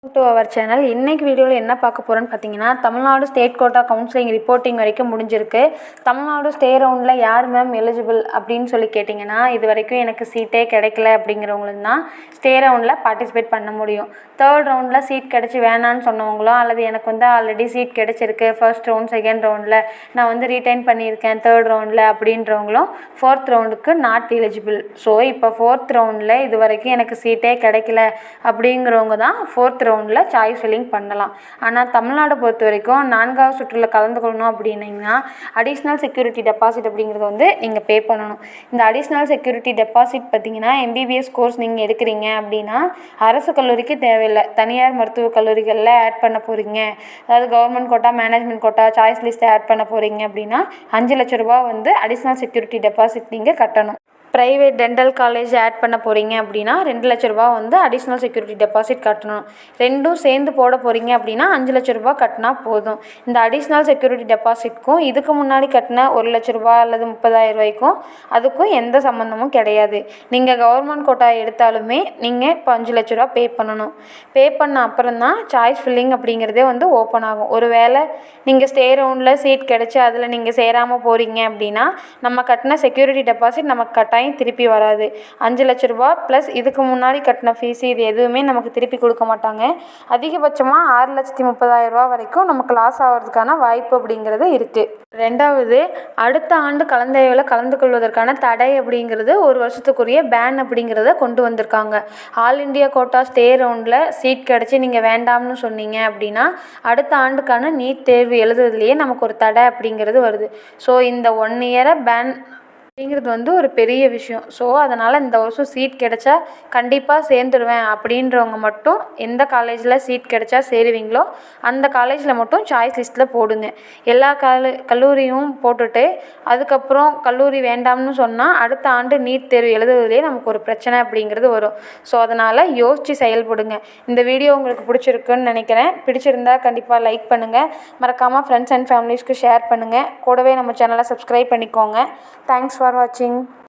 To our channel. இன்னைக்கு வீடியோவில் என்ன பார்க்க போகிறோன்னு பார்த்தீங்கன்னா, Tamil Nadu state quota counselling reporting வரைக்கும் முடிஞ்சிருக்கு. தமிழ்நாடு ஸ்டே ரவுண்டில் யார் மேம் எலிஜிபிள் அப்படின்னு சொல்லி கேட்டிங்கன்னா, இது வரைக்கும் எனக்கு சீட்டே கிடைக்கல அப்படிங்கிறவங்களுக்கு தான் ஸ்டே ரவுண்டில் பார்ட்டிசிபேட் பண்ண முடியும். தேர்ட் ரவுண்டில் சீட் கிடச்சி வேணான்னு சொன்னவங்களோ, அல்லது எனக்கு ஆல்ரெடி சீட் கிடச்சிருக்கு ஃபர்ஸ்ட் ரவுண்ட் செகண்ட் ரவுண்டில் நான் ரீடைன் பண்ணியிருக்கேன் தேர்ட் ரவுண்டில் அப்படின்றவங்களும் ஃபோர்த் ரவுண்டுக்கு நாட் எலிஜிபிள். ஸோ இப்போ ஃபோர்த் ரவுண்டில் இது வரைக்கும் எனக்கு சீட்டே கிடைக்கல அப்படிங்கிறவங்க தான் ஃபோர்த் ரவுண்டில் சாய்ஸ் ஃபில்லிங் பண்ணலாம். ஆனால் தமிழ்நாடு பொறுத்த வரைக்கும் 4வது சுற்றில் கலந்து கொள்ளணும் அப்படின்னிங்கன்னா அடிஷ்னல் செக்யூரிட்டி டெபாசிட் அப்படிங்கிறது நீங்கள் பே பண்ணணும். இந்த அடிஷ்னல் செக்யூரிட்டி டெபாசிட் பார்த்திங்கன்னா எம்பிபிஎஸ் கோர்ஸ் நீங்கள் எடுக்கிறீங்க அப்படின்னா அரசு கல்லூரிக்கு தேவையில்லை, தனியார் மருத்துவக் கல்லூரிகளில் ஆட் பண்ண போகிறீங்க, அதாவது government quota management quota choice லிஸ்ட்டை ஆட் பண்ண போகிறீங்க அப்படின்னா 5 லட்ச ரூபா அடிஷ்னல் செக்யூரிட்டி டெபாசிட் நீங்கள் கட்டணும். ப்ரைவேட் டென்டல் காலேஜ் ஆட் பண்ண போகிறீங்க அப்படின்னா 2 லட்ச ரூபா அடிஷ்னல் செக்யூரிட்டி டெபாசிட் கட்டணும். ரெண்டும் சேர்ந்து போட போகிறீங்க அப்படின்னா 5 லட்ச ரூபா கட்டினா போதும். இந்த அடிஷ்னல் செக்யூரிட்டி டெபாசிட்க்கும் இதுக்கு முன்னாடி கட்டின 1 லட்ச ரூபா அல்லது 30,000 ரூபாய்க்கும் அதுக்கும் எந்த சம்மந்தமும் கிடையாது. நீங்கள் கவர்மெண்ட் கோட்டா எடுத்தாலுமே நீங்கள் இப்போ 5 லட்ச ரூபா பே பண்ணணும். பே பண்ண அப்புறம் தான் சாய்ஸ் ஃபில்லிங் அப்படிங்கிறதே ஓப்பன் ஆகும். ஒரு வேளை நீங்கள் ஸ்டே ரவுண்டில் சீட் கிடச்சி அதில் நீங்கள் சேராமல் போகிறீங்க அப்படின்னா நம்ம கட்டின செக்யூரிட்டி டெபாசிட் நமக்கு கட்டாயம் திருப்பி வராது. 5 லட்ச ரூபா ப்ளஸ் இதுக்கு முன்னாடி கட்டின ஃபீஸு இது எதுவுமே நமக்கு திருப்பி கொடுக்க மாட்டாங்க. அதிகபட்சமாக 6,30,000 ரூபா வரைக்கும் நமக்கு லாஸ் ஆகிறதுக்கான வாய்ப்பு அப்படிங்கிறது இருக்குது. ரெண்டாவது, அடுத்த ஆண்டு கலந்தாய்வில் கலந்து கொள்வதற்கான தடை அப்படிங்கிறது 1 வருஷத்துக்குரிய பேன் அப்படிங்கிறத கொண்டு வந்திருக்காங்க. ஆல் இண்டியா கோட்டா ஸ்டே ரவுண்டில் சீட் கிடச்சி நீங்கள் வேண்டாம்னு சொன்னீங்க அப்படின்னா அடுத்த ஆண்டுக்கான நீட் தேர்வு எழுதுறதுலேயே நமக்கு ஒரு தடை அப்படிங்கிறது வருது. ஸோ இந்த 1 இயரை பேன் அப்படிங்கிறது ஒரு பெரிய விஷயம். ஸோ அதனால் இந்த வருஷம் சீட் கிடச்சா கண்டிப்பாக சேர்ந்துடுவேன் அப்படின்றவங்க மட்டும் எந்த காலேஜில் சீட் கிடச்சா சேருவீங்களோ அந்த காலேஜில் மட்டும் சாய்ஸ் லிஸ்ட்டில் போடுங்க. எல்லா கல்லூரியும் போட்டுட்டு அதுக்கப்புறம் கல்லூரி வேண்டாம்னு சொன்னால் அடுத்த ஆண்டு நீட் தேர்வு எழுதுவதிலே நமக்கு ஒரு பிரச்சனை அப்படிங்கிறது வரும். ஸோ அதனால் யோசித்து செயல்படுங்க. இந்த வீடியோ உங்களுக்கு பிடிச்சிருக்குன்னு நினைக்கிறேன். பிடிச்சிருந்தா கண்டிப்பாக லைக் பண்ணுங்கள், மறக்காமல் ஃப்ரெண்ட்ஸ் அண்ட் ஃபேமிலிஸ்க்கு ஷேர் பண்ணுங்கள், கூடவே நம்ம சேனலை சப்ஸ்கிரைப் பண்ணிக்கோங்க. Thanks for watching.